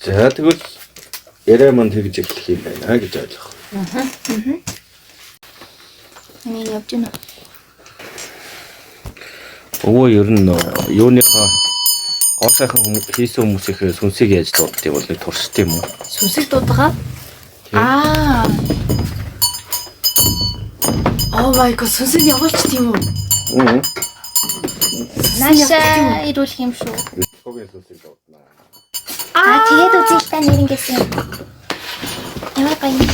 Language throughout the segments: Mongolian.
За тэгвэл яриа манд тэгж эхлэх юм байна гэж ойлгох. Энийг явж гинэ. Өвөө ер нь юуныхаа гоо сайхан хийсэн хүмүүсийнхээ сүнсийг яаж дууддаг юм бол нэг туршд юм уу? Сүнсийг дуудгаа? Oh my god, сүнсийг явуулчих тийм үү? Нааша ирүүлэх юм шүү. Хогийн сүнсийг дуудана. Тэгээд үзэл та нэрингээс юм. Ямар гоё.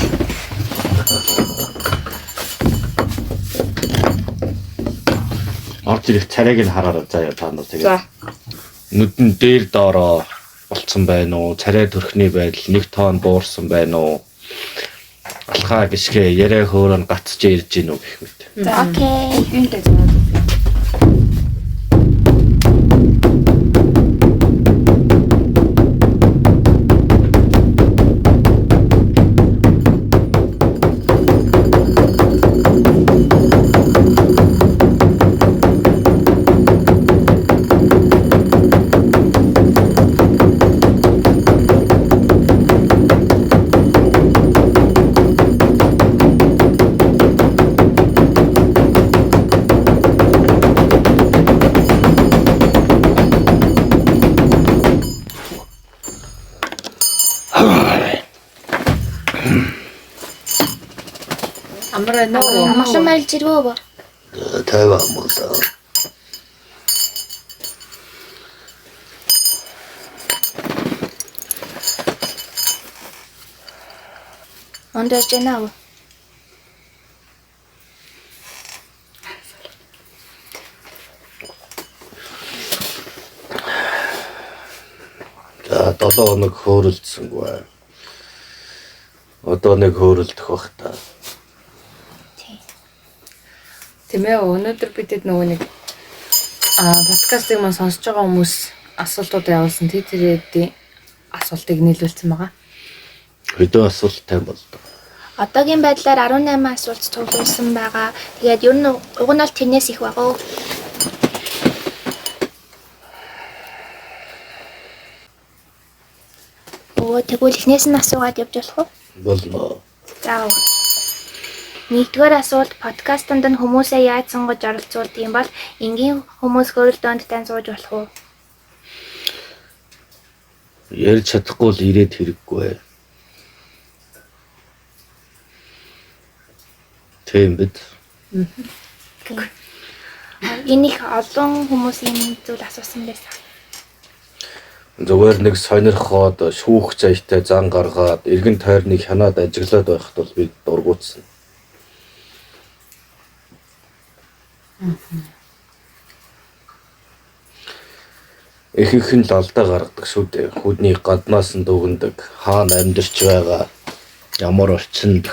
Орж ирэх царайг нь хараарай заяа та нар тэгээд. За. Нүдэн дээр доороо болцсон байна уу? Царай төрхний байдал нэг тоон буурсан байна уу? Алхаа гიშгэ яриа хөөрөн гацж ирж гин үү гэх мэт. Окей. Юунтэй заа. Амар байна уу? Амгалан майлж ирвөө ба. Тайван муулаа. Ондож гэнэ уу? За 7 хоног хөөрөлдсөнгүй. Одоо нэг хөөрөлдөх бах та. Тийм ээ, өнөөдөр бидэд нөгөө нэг подкастыг маань сонсож байгаа хүмүүс асуултууд явуулсан. Тэрийн асуултыг нийлүүлсэн байгаа. Хэдэн асуулттай болдог. Одоогийн байдлаар 18 асуулт цуглуулсан байгаа. Тэгээд ер нь уг нь бол тэрнээс их байгаа. Тэгвэл эхнээс нь асуугаад явж болох уу? Болно. За. Нэгдүгээр асуулт подкастанд нь хүмүүсээ яаж сонгож оролцуулдаг юм бол энгийн хүмүүс хөрөлдөөнд тань сууж болох уу? Ярьж чадахгүй л ирээд хэрэггүй. Тийм бид. Энэ их олон хүмүүсийн зүйл асуусан байсан. Зүгээр нэг сонирхоод шүүх заятай зан гаргаад эргэн тойрныг хянаад ажиглаад байхад бол би дургуутсан. Их нь л алдаа гаргадаг шүү дээ. Хүдний гаднаас нь дүгндэг, хаана амьдарч байгаа, ямар орчинд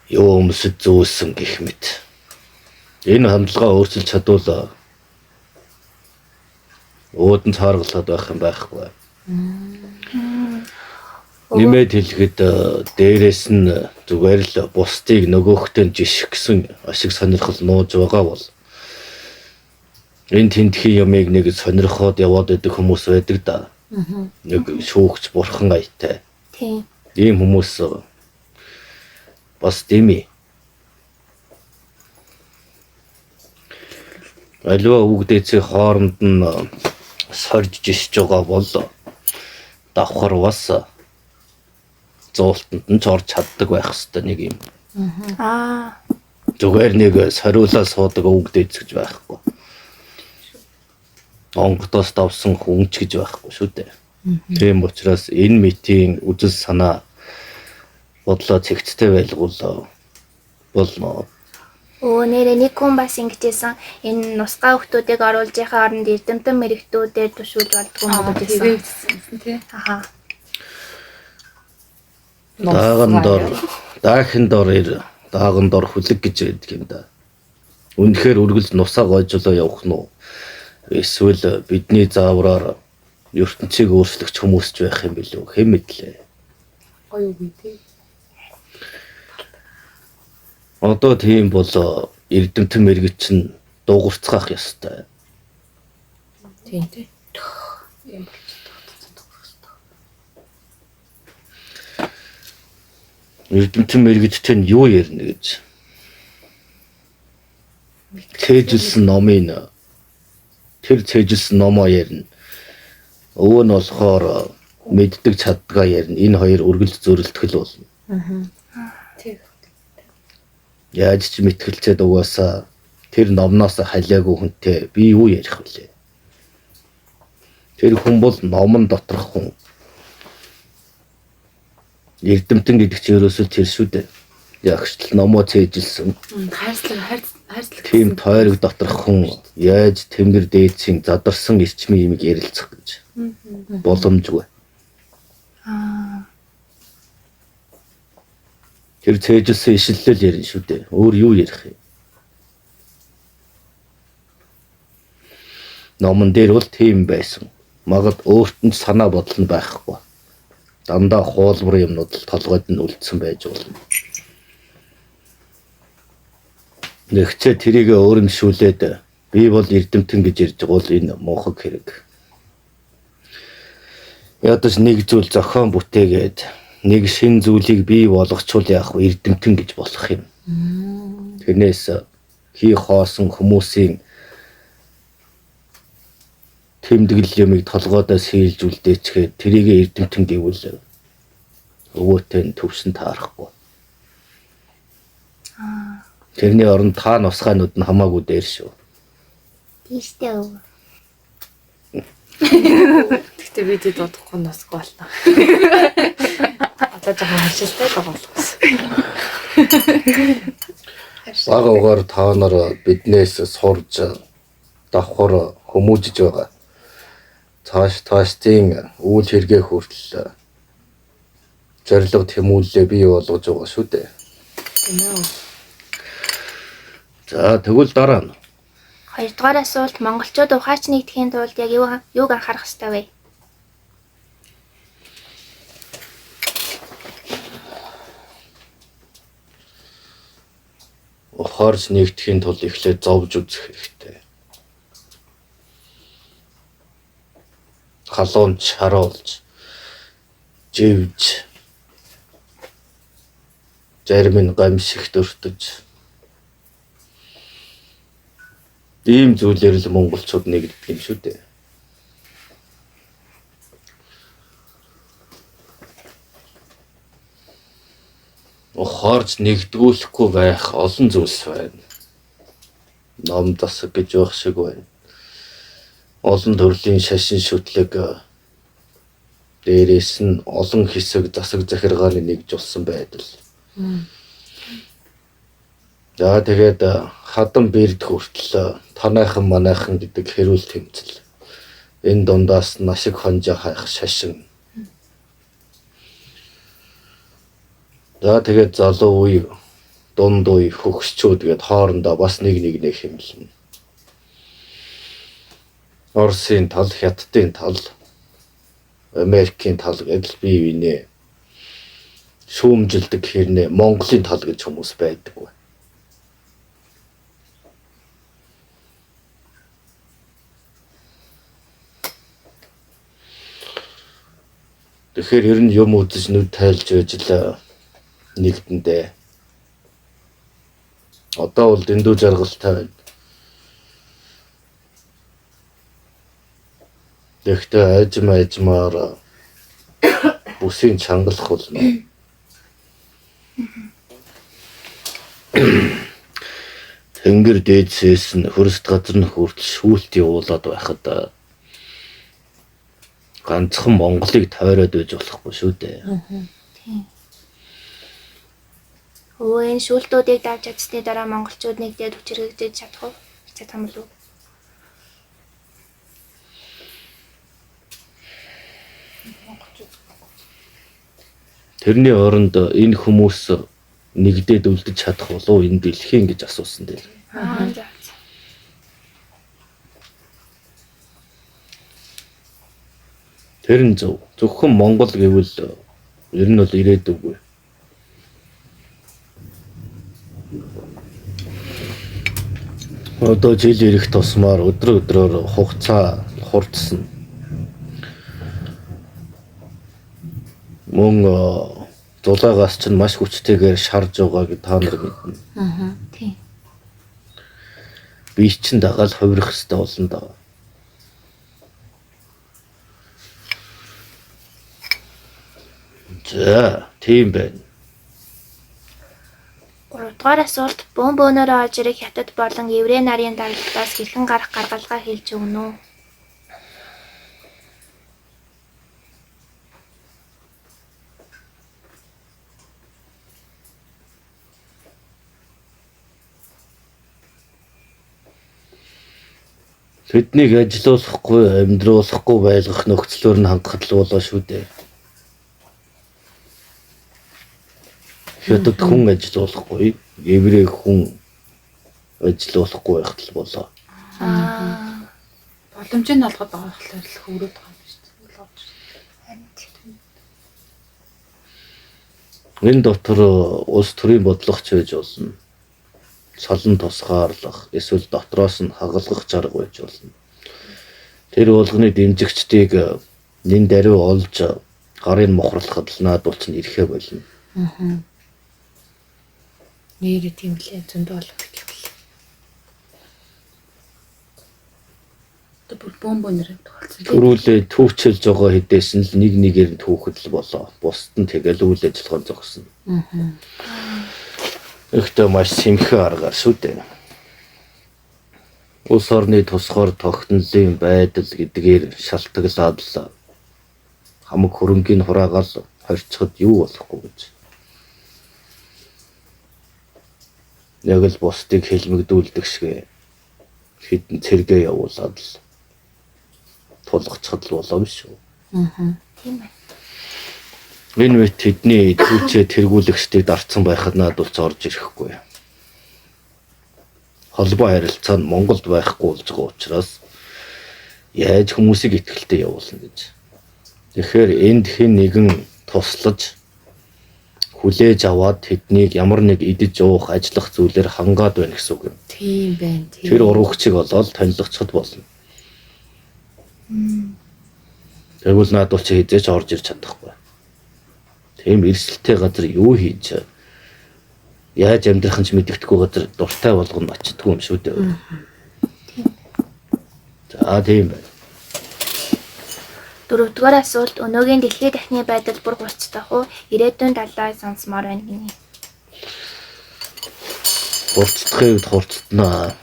юу өмсөж зөөсөн гэх мэт. Энэ хандлагаа өөрчилж чадвал өөдөн цааргалаад байх юм байхгүй. Нэмээд хэлэхэд дээрээс нь зүгээр л бусдыг нөгөөхтөн жишг гэсэн ашиг сонирхол нууж байгаа бол энэ тентхийн юмыг нэг сонирхоод яваад байдаг хүмүүс байдаг да. Нэг шүүгч бурхан аятай. Тийм. Ийм хүмүүс бас дими. Аливаа үгдээцээ хооронд нь сорж жишж байгаа бол давхар бас зуултанд нь ч орж чаддаг байх хэвээр нэг юм. Зүгээр нэг сариулаа суудаг үгдээц гэж байхгүй. Онгодоос давсан хүнч гэж байхгүй шүү дээ. Тийм учраас энэ митийн үзэл санаа бодлоо цэгцтэй байлгуул болно. Нэрээ нэг хүн бас ингэжсэн энэ нусгаа хөлтүүдийг оруулж яхаа оронд эрдэмтэн мэрэгтүүдээр төшүүлж болдгоо юм болов гэсэн. Тий. Аха. Даахан дор хүлэг гэж байдаг юм да. Үнэхээр үргэлж нусаа гойжлоо явах нь уу? Эсвэл бидний заавраар ертөнцийг өөрчлөгч хүмүүс ч байх юм билүү? Хэн мэдлээ? Гоё үгүй тий. Одоо тийм бол эрдэмтэн мэрэгч нь дуугарцгаах ёстой. Тийм тий. Эрдэмтэн мэрэгдтэй нь юу ярина гэж. Цээжилсэн номын тэр цээжилсэн номоо ярина. Өвөө нь болохоор мэддэг чаддгаа ярина. Энэ хоёр үргэлж зөрөлдөхөл болно. Тэг. Яаж ч мэтгэлцээд угаасаа тэр номноос халиагүй хүнтэй би юу ярих вүлээ. Тэр хүн бол номон доторх хүн. Эрдэмтэн гэдэг чинь ерөөсөө тэр шүү дээ. Ягштал номоо цээжилсэн. Хайрцаг. Тийм тойрог доторх хүн яаж тэнгэр дээдсийн задарсан эрчмийн имийг ярилцах гэж. Боломжгүй. Тэр цээжилсэн ишлэл ярина шүү дээ. Өөр юу ярих юм? Номон дээр бол тийм байсан. Магад өөрт нь санаа бодол нь байхгүй. Дандаа хуулбар юмнууд л толгойд нь үлдсэн байж болно. Нэгцээ тэрийг өөрөмшүүлээд би бол эрдэмтэн гэж ирж байгаа бол энэ муухай хэрэг. Ядаж нэг зүйл зохион бүтээгээд нэг шин зүйлийг бий болгочвол яах вэ? Эрдэмтэн гэж болох юм. Тэрнээс хий хоосон хүмүүсийн тэмдэглэл юмыг толгойдоо сийлж үлдээчгээд тэрийг эрдэмтэн гэвэл өвөөтэй нь төвшин таарахгүй. Тэрний оронд та нусгаанууд нь хамаагүй дээр шүү. Тийштэй өв. Гэтэ би тэд бодохгүй носгүй болно. Одоо жоохон хашилтай болгосон. Бага угаар та нар биднээс сурж давхар хүмүүжиж байгаа. Таашдын үйл хэрэгээ хүртэл зорилго тэмүүлээ бий болгож байгаа шүү дээ. Тийм үү. За тэгвэл дараа нь Хоёрдугаар асуулт монголчууд ухаач нэгдэхийн тулд яг юуг анхаарах ёстой вэ? ухаарч нэгдэхийн тулд эхлээд зовж үзэх хэрэгтэй. Халуунч харуулж живж зарим нь гамшигт өртөж ийм зүйлээр л монголчууд нэгддэг юм шүү дээ. Ухаарч нэгдгүүлэхгүй байх олон зүйлс байна. Ном засаг гэж байх шиг байна. Олон төрлийн шашин шүтлэг дээрээс нь олон хэсэг засаг захиргааны нэгж болсон байдал. За тэгээд хадам бэрд хүртэл танайхан манайхан гэдэг хэрүүл тэмцэл. Энэ дундаас нашиг хонжоо хайх шашин. За тэгээд залуу үе, дунд үе, хөгсчүүд гээд хоорондоо бас нэг хэмлэнэ. Оросын тал, Хятадын тал, Америкийн тал гэдэл бие биенээ шүүмжилдэг хэрнээ Монголын тал гэж хүмүүс байдаг. Тэгэхээр ер нь юм үзэж нүд тайлж байж л нэгдэндээ. Одоо бол дэндүү жаргалтай байна. Гэхдээ ажмаар бүсийн чангалах болно. Тэнгэр дээдсээс нь хөрст газар нь хүртэл шүүлт явуулаад байхад ганцхан Монголыг тойроод байж болохгүй шүү дээ. Энэ шүүлтүүдийг давж чадсны дараа монголчууд нэгдээд хүчирхэгдэж чадах уу? Чадах юм болов уу? Тэрний оронд энэ хүмүүс нэгдээд үлдэж чадах болов энэ дэлхийн гэж асуусан дээр. За. Тэр нь зөвхөн Монгол гэвэл ер нь бол ирээдүггүй. Одоо жил ирэх тусмаар өдрөөр хугацаа хурдсан. Мөн Дулаагаас ч маш хүчтэйгээр шарж байгааг та нар мэднэ. Тийм. Би чинь дагаал хувирах хэрэгтэй болно даа. За, тийм байна. 3-р асуулт бөөнөөрөө орж ирэх хятад болон еврей нарын дарамтлаас хэрхэн гарах гаргалгаа хэлж өгнө үү? Тэднийг ажилуулахгүй, амьдруулахгүй байлгах нөхцлөөр нь хангах л болоо шүү дээ. Хятад хүн ажилуулахгүй, еврей хүн ажилуулахгүй байх л болоо. Боломжийг нь олгоод байгаа болохоор л хөрөөд байгаа юм шүү дээ. Энэ дотор улс төрийн бодлогоч байж болно. Солон тусгаарлах, эсвэл дотроос нь хагалгах зарга байж болно. Тэр болгоны дэмжигчдийг нэн даруй олж гарын мохорлоход л наадуулч нь ирэхэ болно. Нэрээ тийм лээ зөндөө болоод гэвэл. Тэ бүр бомбонэр тохиолдсон. Төрүүлээ түүчилж байгаа хэдээс нь л нэг нэгээр нь түүхэд л болоо. Бусд нь тэгэл үйл ажиллагаа зогсно. Ихтэй маш сэмхэн аргаар шүү дээ. Улс орны тусгаар тогтнолын байдал гэдгээр шалтгаалаад л хамаг хөрөнгийн хураагаал хорцоход юу болохгүй гэж. Яг л бусдыг хэлмэгдүүлдэг шиг хитэн цэргээ явуулаад л тулгацхад л болоо биш үү? Тийм байна. Энэ мэт тэдний түүчээ тэргүүлэгчдийг дарцсан байхад наадуулж орж ирэхгүй. Холбоо харилцаа нь Монголд байхгүй болж байгаа учраас яаж хүмүүсийг итгэлтэй явуулна гэж. Тэгэхээр энд хэн нэгэн туслаж хүлээж аваад тэднийг ямар нэг идэж уух, ажиллах зүйлээр хангаад байна гэсэн үг юм. Тийм байна. Тэр уруугчийг олоод танилцахад болно. Тэгвэл наадуулч хизээч орж ирч чадахгүй. Тийм эрсдэлтэй газар юу хийж яаж амьдрах нь ч мэддэхгүй газар дуртай болгоно очтгүй юм шүү дээ. За тийм байна. 4-р асуулт өнөөгийн дэлхийн дахны байдал бүр гурцдах уу? Ирээдүйн талаа сонсомоор байна гинэ. Хурцдахыг хурцдана.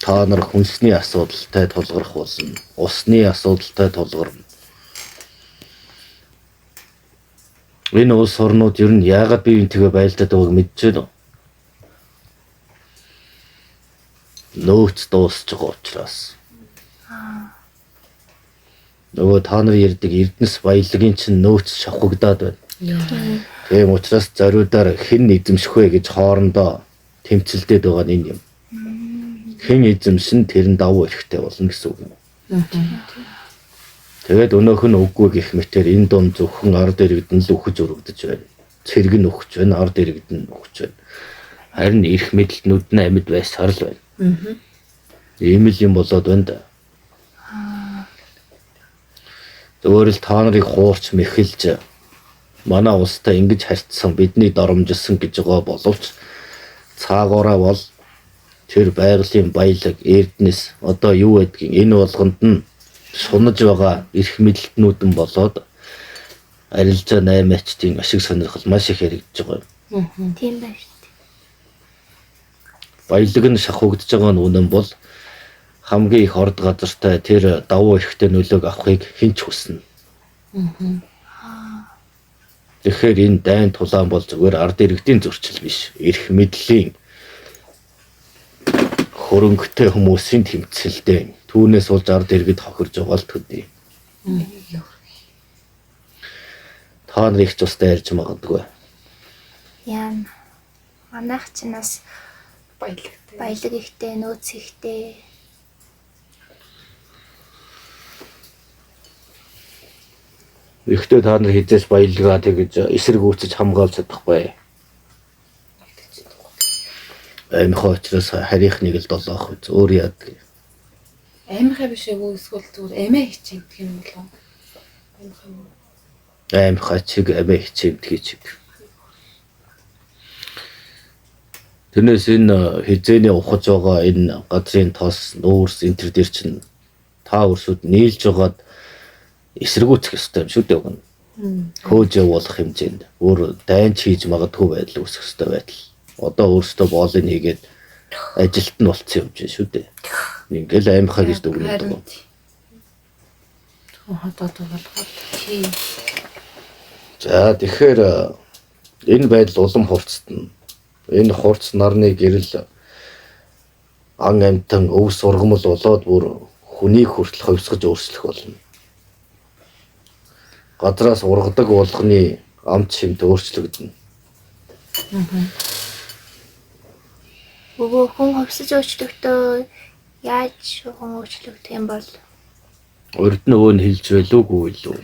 Та нар хүнсний асуудалтай тулгарх болно. Усны асуудалтай тулгарна. Энэ улс орнууд ер нь яагаад бие биентэйгээ байлдаад байгааг мэдж байна уу? Нөөц дуусч байгаа учраас. Нөгөө та нар ярьдаг Эрдэнэс баялагын чинь нөөц шавхагдаад байна. Тийм учраас зориудаар хэн эзэмших вэ гэж хоорондоо тэмцэлдээд байгаа нь энэ юм. Хэн эзэмшин тэр нь давуу эрэхтэй болно гэсэн үг юм. Тэгээд өнөөх нь үгүй гэх мэтээр энэ дом зөвхөн ард иргэдэн л өгч өргөдөж байна. Цэрэг нь өгч байна, ард иргэдэн өгч байна. Харин эрх мэдэлтнүүд нь амьд байсаар л байна. Ийм л юм болоод байна да. Зөвөр л та нарыг хуурч мэхэлж манай улстай ингэж харьцсан бидний доромжилсан гэж байгаа боловч цаагаараа бол тэр байгалийн баялаг Эрдэнэс одоо юу гэдгийг энэ болгонд нь сунаж байгаа эрх мэдэлтнүүд нь болоод арилжаа 8-ачдын ашиг сонирхол маш их яригдж байгаа юм. Тийм байна шүү дээ. Баялаг нь шахагдж байгаа нь үнэн бол хамгийн их орд газартай тэр давуу эрхтэй нөлөөг авахыг хэн ч хүснэ. Тэгэхээр энэ дайн тулаан бол зүгээр ард иргэдийн зөрчил биш. Эрх мэдлийн хөрөнгөтэй хүмүүсийн тэмцэлтэй. Түүнээс болж ард иргэд хохирж байгаа л төдий. Та нар их цустай ярьж магадгүй. Яа. Манайх ч нас Баялагтай. баялаг ихтэй, нөөц ихтэй. Ихтэй та нар хизээс баялгаа тэгж эсэргүүцэж хамгаалж чадахгүй. Амихаа учраас харийнхныг л долоох үз. Өөр яадаг. Амихаа биш ээ эсвэл зүгээр амиа хичээдэг юм болов. Амихаа чиг амиа хичээдэг чиг. Тэрнээс энэ хизээний ухаж байгаа энэ газрын тоос нүүрс энэ төр дээр чинь та өрсөд нийлж байгаад эсэргүүцэх ёстой юм шүү дээ уг нь. Хөөж явуулах хэмжээнд өөр дайнч хийж магадгүй байдал үүсэх ёстой байтал. Одоо өөрсдөө боолыг хийгээд ажилт нь болцсон юм чинь шүү дээ. Ингээл аймхаа гэж дүгнээд байгаа. Хотод болгоод тий. За тэгэхээр энэ байдал улам хурцтана. Энэ хурц нарны гэрэл ан амтан өв сургамал болоод бүр хүнийг хүртэл ховсгож өөрчлөх болно. Газраас ургадаг болгоны амт шимт өөрчлөгдөнө. Өвөө хүн хөвсөж өөрчлөгдөө яаж хүн өөрчлөгдөх юм бол Урд нь өвөө нь хэлж байлуугүй илүү.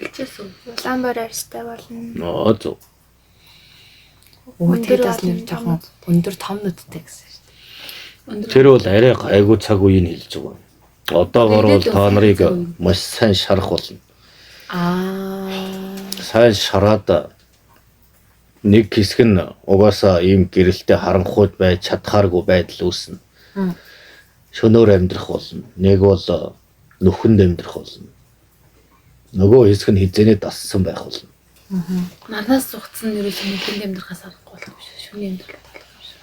Улаанбаар арьстай болно. Ноо зөв. Өдөртөөс нэг жоохон өндөр том нүдтэй гэсэн шүү дээ. Тэр бол арай гайгүй цаг үеийг хэлж байгаа. Одоогоор бол та нарыг маш сайн шарах болно. Сайн шараад нэг хэсэг нь угаасаа ийм гэрэлтэй харанхуйд байж чадхааргүй байдал үүснэ. Шөнөөр амьдрах болно. Нэг бол нүхэнд амьдрах болно. Нөгөө хэсэг нь хизээний дассан байх болно. Нарнаас сугцсан нэрээс нүхэнд амьдрахаас аргагүй болох юм шиг шүний амьдрал болох юм шиг.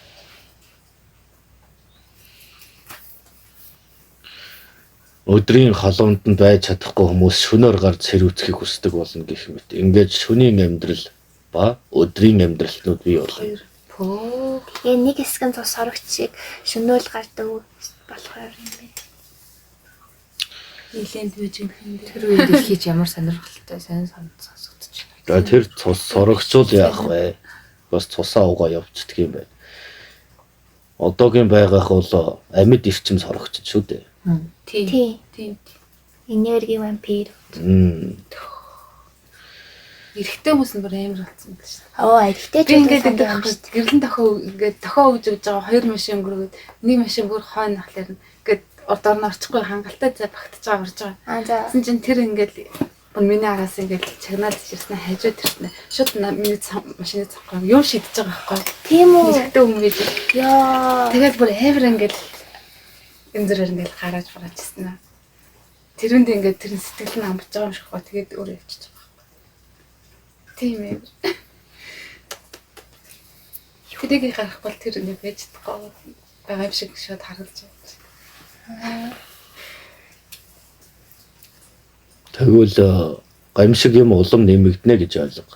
Өдрийн халуунд нь байж чадахгүй хүмүүс шөнөөр гарч сэрүүцхийг хүсдэг болно гэх мэт. Ингээд шөнийн амьдрал ба өдрийн амьдралтнууд бий болно. Тэгээ нэг хэсэг нь тус сорогч шиг шөнөөл гардаг болохоор юм бэ. Нийлэнд бийж юм хин дээр. Тэр үед их хийж ямар сонирхолтой сайн сонсогдож байна. За тэр цус сорогчул яах вэ? Бас цусаа угаа явцдаг юм байна. Одоогийн байгаах бол амьд эрчим сорогч шүү дээ. Тийм. Энерги вампир. Эрэхтэй хүмүүс нь бүр амар болсон юм гэж. Эрэхтэй ч Би ингээд гэрлэн тохоо ингээд тохоо өгж байгаа хоёр машин өнгөрөөд нэг машин бүр хойно нахлаар ингээд ордоор нь орчихгүй хангалттай зай багтаж байгаа урж байгаа. За. Тэгсэн чинь тэр ингээд миний араас ингээд чагнаад ирсэн хажууд ирсэн. Шууд миний машины цанхаа юу шидэж байгаа байхгүй. Тийм үү? Эрэхтэй хүмүүс гэж. Яа. Тэгээд бүр амар ингээд энэ зэрэг ингээд гараж ирсэн. Тэрэнд ингээд тэр сэтгэл нь амбаж байгаа юм шиг байна. Тэгээд өөрөө явчихж байгаа. Тийм ээ. Тэдийг гарах бол тэр ингээд байж чадахгүй байгаа юм шиг шууд харагдаж байна. Тэгвэл гамшиг юм улам нэмэгдэнэ гэж ойлго.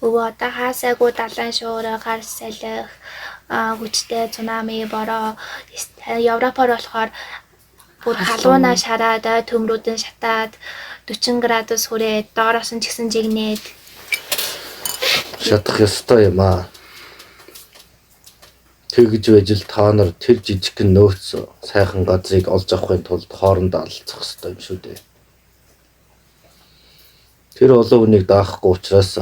Өвөө одоо хаасаагүй далайн шуурга гар салхи хүчтэй цунами бороо Европоор болохоор бүр халууна шараад төмрүүдэн шатаад 40 градус хүрээд доороос нь ч гэсэн жигнээд Шатах ёстой юм аа. Тэгж байж л та нар тэр жижигхэн нөөц сайхан газрыг олж авахын тулд хоорондоо алцах ёстой юм шүү дээ. Тэр олон хүнийг даахгүй учраас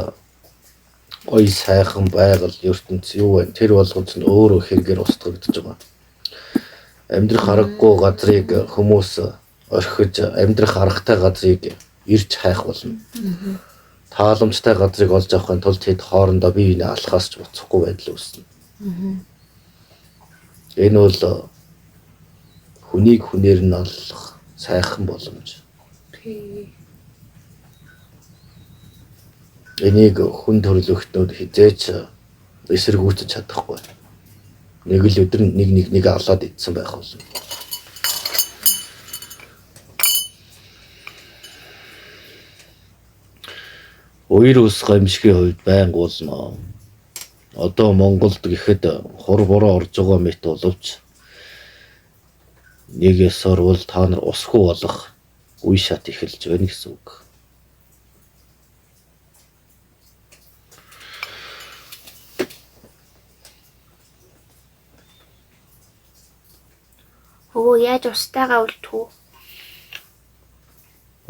ой сайхан байгаль ертөнц юу вэ? Тэр болгоц нь өөрөө хэрэгээр устгагдж байгаа. Амьдрах аргагүй газрыг хүмүүс орхиж амьдрах аргатай газрыг ирж хайх болно. Тааламжтай газрыг олж авахын тулд хэд хоорондоо бие биенээ алхаас ч буцахгүй байдал үүснэ. Энэ бол хүнийг хүнээр нь олох сайхан боломж. Энийг хүн төрлөختнүүд хизээч эсэргүүцэж чадахгүй. Нэг л өдөр нэг авлаад идсэн байх болно. Хоёр ус гамшигын хувьд байнга уулна. Одоо Монголд гэхэд хур буруу орж байгаа мэт боловч нэгээс орвол та нар усгүй болох үе шат эхэлж байна гэсэн үг. Яаж устайгаа үлдэх үү?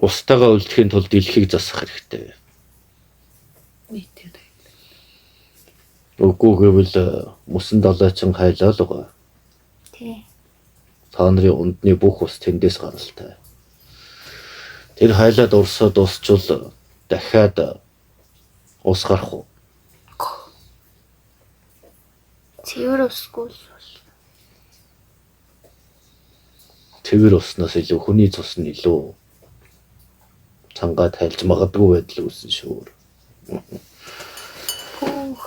Устайгаа үлдэхийн тулд дэлхийг засах хэрэгтэй. Нийтээр. Үгүй гэвэл мөсөн далайчин хайлаа л байгаа. Тий. Та нарын ундны бүх ус тэндээс гаралтай. Тэр хайлаад урсаад усчвал дахиад ус гарах уу? Тэрвэр усгүй л бол. Тэвэр уснаас илүү хүний цус нь илүү цангаа тайлж магадгүй байдал үүсэн шүү. Пүүх.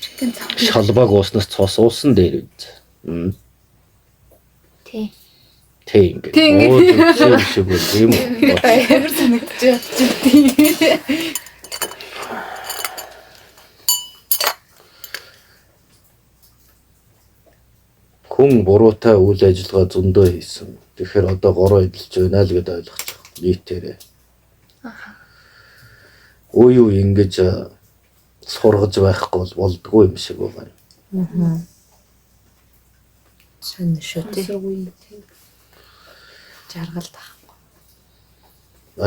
Чихэн цав. Шалбааг ууснаас цус уусан дээр үү. Тий. Тийм ингээд. Тийм. Оо тийм үү тийм үү. Амар санагдчих. Хүн буруутай үйл ажиллагаа зөндөө хийсэн. Тэгэхээр одоо гороо эдэлж байна л гэдээ ойлгочих. Нийтээрээ. Уу ингэж сургаж байхгүй бол болдгүй юм шиг байна. Сонь шүү тий. Үгүй тийм. Жаргал таахгүй.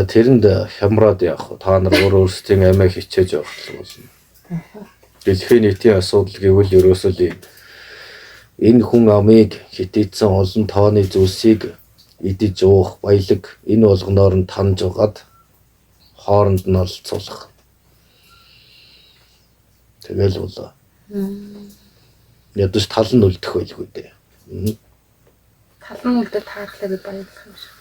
Тэрэнд хямраад явах. Та нар өөрсдийн амиа хичээж явах болно. Дэлхийн нийтийн асуудал гэвэл ерөөсөө л энэ хүн амыг хитээдсэн олон тооны зүйлсийг идэж уух баялаг энэ болгоноор нь таньж угаад хооронд нь олцуулах. Тэгэл болоо. Ядаж тал нь үлдэх байлгүй дээ. Талан үлдээ таарахлаа гэж баярлах юм шиг.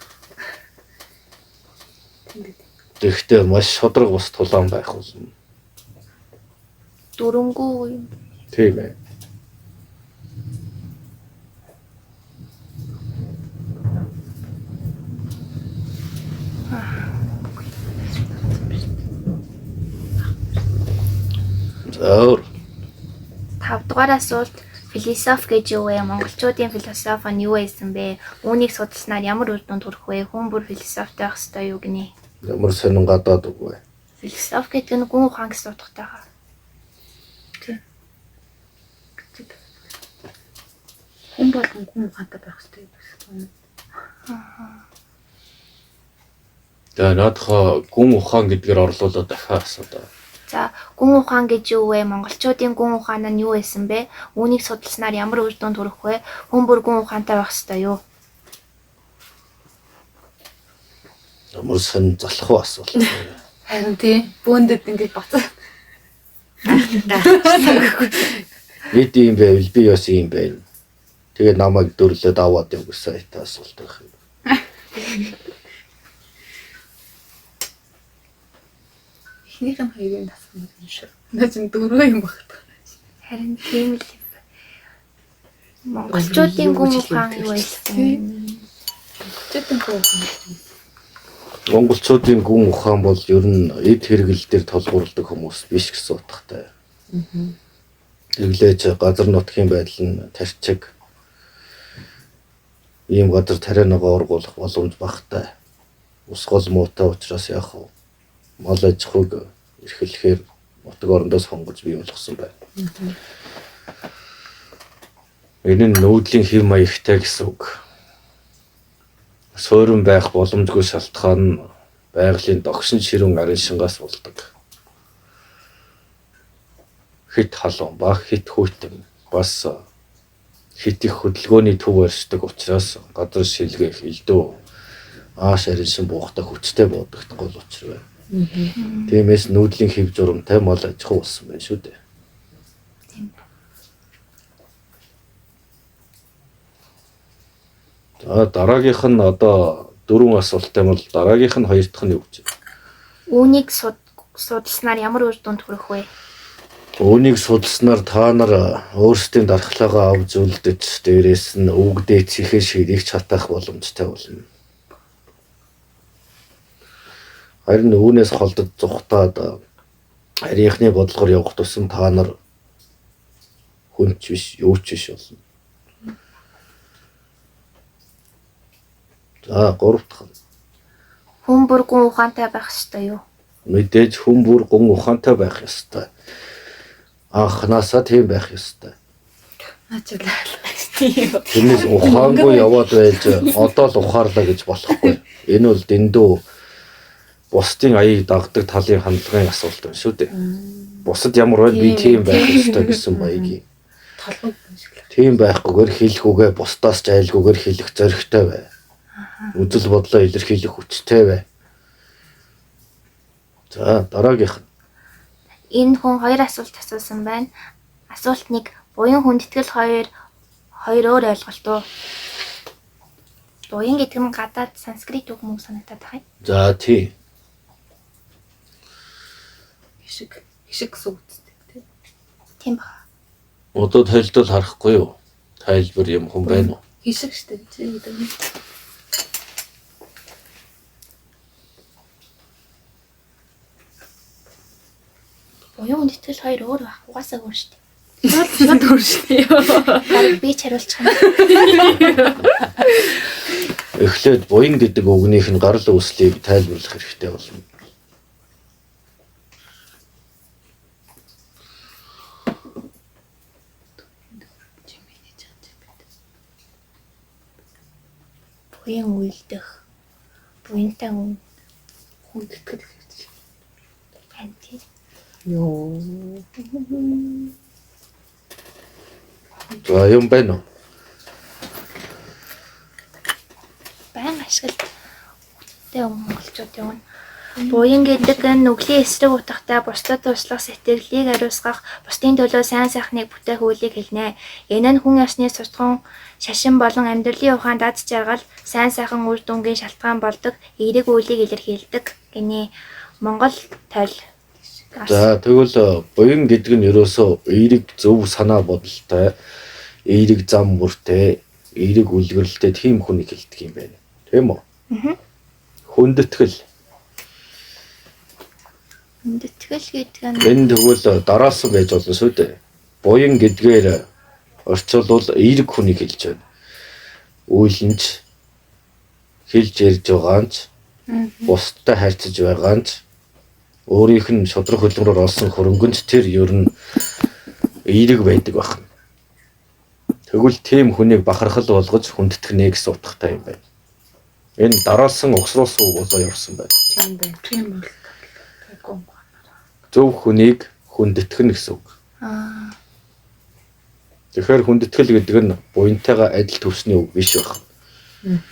Тэгэхдээ маш шудраг бас тулаан байх болно. Дүрэнгүй юм. Тийм ээ. Зөөр 5 дугаар асуулт. Философи гэж юу вэ? Монголчуудын философи нь юу байсан бэ? Үүнийг судалснаар ямар үр дүнд хүрэх вэ? Хүн бүр философитой байх ёстой юу гинэ? ямар сонин гадаад үгүй. Философи гэдэг нь гүн ухаан гэсэн утгатай хаа. Хүн болгон хүн ухаантай байх хэрэгтэй гэсэн. За наадхаа гүн ухаан гэдгээр орлуулаад дахиад асуудаа. За, гүн ухаан гэж юу вэ? Монголчуудын гүн ухаан нь юу байсан бэ? Үүнийг судалснаар ямар үр дүнд хүрэх вэ? Хүн бүр гүн ухаантай байх ёстой юу? Ямар сонин залхуу асуулт. Харин тий. Бөөндөд ингэж бацаа. Бид юм байвал би бас юм байна. Тэгээ намайг дөрлөд аваад явах сайтай асуулт байх юм. Эхнийх нь хоёрын тасгал юм шиг. Наач дөрөв юм багт. Харин тийм л юм. Монголчуудын гүн ухаан юу байсан? Чөтөн хөөсөн. Монголчуудын гүн ухаан бол ер нь эд хэрэгэл дээр толгуурладаг хүмүүс биш гэсэн утгатай. Тэглээж газар нутгийн байдал нь тарчиг. Ийм газар тарианагаа ургуулах боломж багтай. Ус гол муутай учраас яах вэ? Мал аж ахуйг эрхлэхээр нутаг орондоо сонгож бий болгосон байна. Энэ нь нүүдлийн хэв маягтай гэсэн үг. Суурин байх боломжгүй шалтгаан нь байгалийн догшин ширүүн арын шингаас болдог. Хит халуун ба хит хүйтэн бас хит их хөдөлгөөний төв барьждаг учраас газар шилгээх элдв ааш арын шин буухтай хүчтэй бодогдох гол учир байна. Тиймээс нүүдлийн хэв журамтай мал аж ахуй болсон байна шүү дээ. За дараагийнх нь одоо 4 асуулттай бол дараагийнх нь 2 дахь нь юу гэж байна? Үүнийг судалснаар ямар үр дүнд хүрэх вэ? Үүнийг судалснаар та нар өөрсдийн дархлаагаа авч үлдэж дээрээс нь үгдээ цэхэр ширийх чатах боломжтой болно. Харин үүнээс холдож зүхтаад арийнхны бодлогоор явах тусам та нар хүнч биш, юу ч биш болно. За 3 дахь. Хүн бүр гүн ухаантай байх ёстой юу? Мэдээж хүн бүр гүн ухаантай байх ёстой. Анхнаасаа тийм байх ёстой. Аачлаа. Тийм. Тэрнээс ухаангүй яваад байж одоо л ухаарлаа гэж болохгүй. Энэ бол дэндүү бусдын аяыг дагдаг талын хандлагын асуулт байна шүү дээ. Бусад ямар байл би тийм байх ёстой гэсэн маягийн. Толгой шиг л. Тийм байхгүйгээр хэлэх үгээ бусдаас жайлгүйгээр хэлэх зоригтой бай. Үзэл бодлоо илэрхийлэх хүчтэй бай. За дараагийнх. Энэ хүн 2 асуулт асуусан байна. Асуулт 1. Буян хүндэтгэл 2 өөр ойлголт уу? Буян гэдэг нь гадаад санскрит үг мөн санагдаад байгаа юм. За тий. Хишиг гэсэн үг үстэй. Тийм ба. Одоо тайлбар харахгүй юу? Тайлбар юм хүн байна уу? Хишиг штэ чи гэдэг нь. Буян хүндэтгэл 2 өөр баг. Угаасаа өөр шүү дээ. Шууд өөршөө. Харин би ч хариулчих юм. Эхлээд буян гэдэг үгнийх нь гарал үүслийг тайлбарлах хэрэгтэй болно. Буян үйлдэх. Буянтай Хүндэтгэл гэж. анти. Йоо. За юм байна уу? Баян ашиглалт монголчууд явна. Буян гэдэг нь нүглийн эсрэг утгатай бусдад туслах сэтгэлийг ариусгах, бусдын төлөө сайн сайхныг бүтээх үйлийг хэлнэ. Энэ нь хүн ёсны судхан, шашин болон амьдралын ухаанд аз жаргал, сайн сайхан үр дүнгийн шалтгаан болдог эерэг үйлийг илэрхийлдэг гинэ. Монгол тойл. За тэгвэл буян гэдэг нь ерөөсөө эерэг зөв санаа бодолтой, эерэг зам бүртэй, эерэг үлгэрэлтэй тийм хүнийг хэлдэг юм байна. Тийм үү? Аа. Хүндэтгэл. Хүндэтгэл гэдэг нь Энэ тэгвэл дараасан байж болно шүү дээ. Буян гэдгээр орчуулвал эерэг хүнийг хэлж байна. Үйлэнч хэлж ярьж байгаанч, бусдтай харьцаж байгаанч, өөрийнх нь шудраг хөдөлмөрөөр олсон хөрөнгөнч тэр ер нь эерэг байдаг байна. Тэгвэл тийм хүнийг бахархал болгож хүндэтгэнэ гэсэн утгатай юм байна. Энэ дараасан угсруулсан үг болоо явсан байна. Тийм байна. Тийм бол тэггүй юм байна. Зөв хүнийг хүндэтгэнэ гэсэн үг. аа Тэгэхээр хүндэтгэл гэдэг нь буянтайгаа адил төвсний үг биш байна.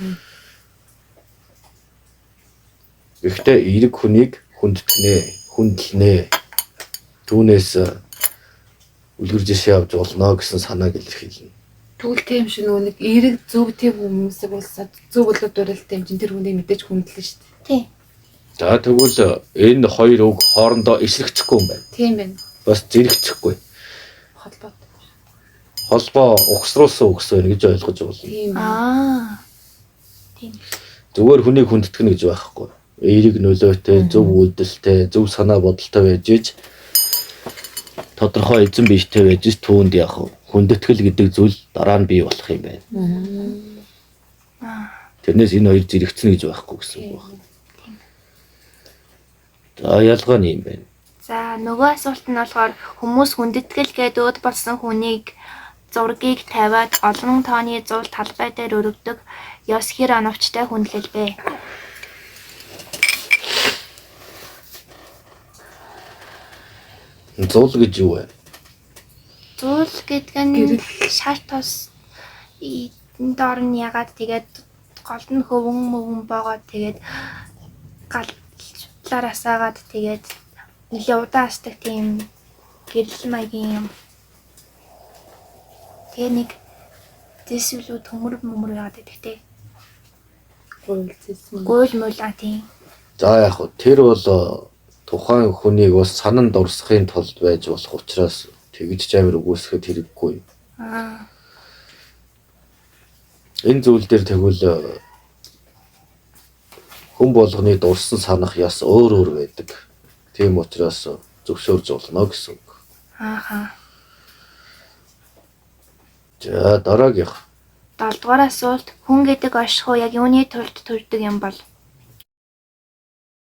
Гэхдээ эерэг хүнийг хүндэтгэнэ, хүндэлнэ. Түүнээс үлгэр жишээ авч болно гэсэн санааг илэрхийлнэ. Тэгвэл тийм шүү нөгөө нэг эерэг зөв тийм хүмүүсээ болсоо зөв болоод дууралтай юм чинь тэр хүнийг мэдээж хүндлэн шүү дээ. тий. За тэгвэл энэ хоёр үг хоорондоо эсрэгцэхгүй юм байна. Тийм байна. Бас зэрэгцэхгүй. Холбоо. Холбоо угсруулсан үг гэсэн гэж ойлгож болно. Тийм. Аа. Зүгээр хүнийг хүндэтгэнэ гэж байхгүй. Эерэг нөлөөтэй, зөв үйлдэлтэй, зөв санаа бодолтой байж иж тодорхой эзэн биетэй байж иж түүнд яг хүндэтгэл гэдэг зүйл дараа нь бий болох юм байна. Тэрнээс энэ хоёр зэрэгцэнэ гэж байхгүй гэсэн үг байна. За ялгаа нь юм байна. За нөгөө асуулт нь болохоор хүмүүс хүндэтгэл гэдэг өд болсон хүнийг зургийг тавиад олон тооны зуул талбай дээр өргөдөг ёс хэр оновчтой хүндлэл бэ? Зуул гэж юу вэ? Зуул гэдэг нь шар тос энэ доор нь ягаад тэгээд гол нь хөвөн мөвөн боогоод тэгээд галтлаар асаагаад тэгээд нэлээ удаан асдаг тийм гэрэл маягийн юм. Тэгээ нэг дэсвэлүү төмөр яагаад гэдэг те. Гуйл мул тийм. За яг хөө тэр бол тухайн хүнийг бас санан дурсахын тулд байж болох учраас тэгж жамир өгөөсөхөд хэрэггүй. Аа. Энэ зүйл дээр тэгвэл хүн болгоны дурсан санах яс өөр байдаг. Тийм учраас зөвшөөрж болно гэсэн үг. Ааха. За дараагийнх. 7 дугаар асуулт хүн гэдэг оршихуй яг юуны тулд төрдөг юм бол?